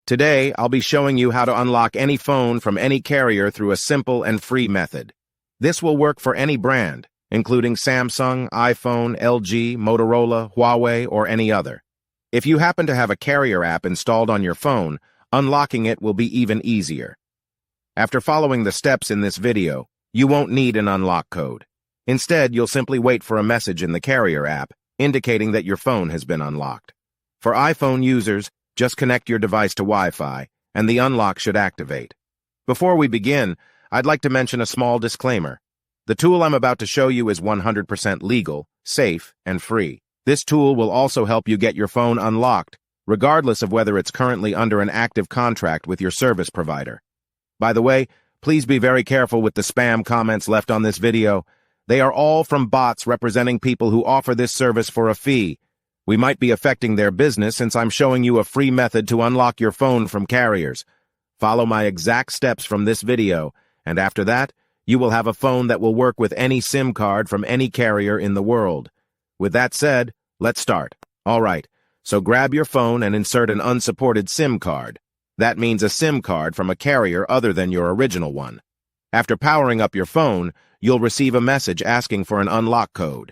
Today, I'll be showing you how to unlock any phone from any carrier through a simple and free method. This will work for any brand, including Samsung, iPhone, LG, Motorola, Huawei, or any other. If you happen to have a carrier app installed on your phone, unlocking it will be even easier. After following the steps in this video, you won't need an unlock code. Instead, you'll simply wait for a message in the carrier app indicating that your phone has been unlocked. For iPhone users, just connect your device to Wi-Fi, and the unlock should activate. Before we begin, I'd like to mention a small disclaimer. The tool I'm about to show you is 100% legal, safe, and free. This tool will also help you get your phone unlocked, regardless of whether it's currently under an active contract with your service provider. By the way, please be very careful with the spam comments left on this video. They are all from bots representing people who offer this service for a fee. We might be affecting their business since I'm showing you a free method to unlock your phone from carriers. Follow my exact steps from this video, and after that, you will have a phone that will work with any SIM card from any carrier in the world. With that said, let's start. Alright, so grab your phone and insert an unsupported SIM card. That means a SIM card from a carrier other than your original one. After powering up your phone, you'll receive a message asking for an unlock code.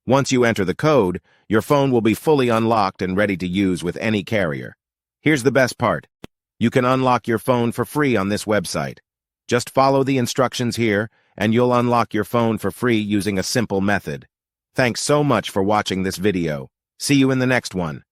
Once you enter the code, your phone will be fully unlocked and ready to use with any carrier. Here's the best part. You can unlock your phone for free on this website. Just follow the instructions here, and you'll unlock your phone for free using a simple method. Thanks so much for watching this video. See you in the next one.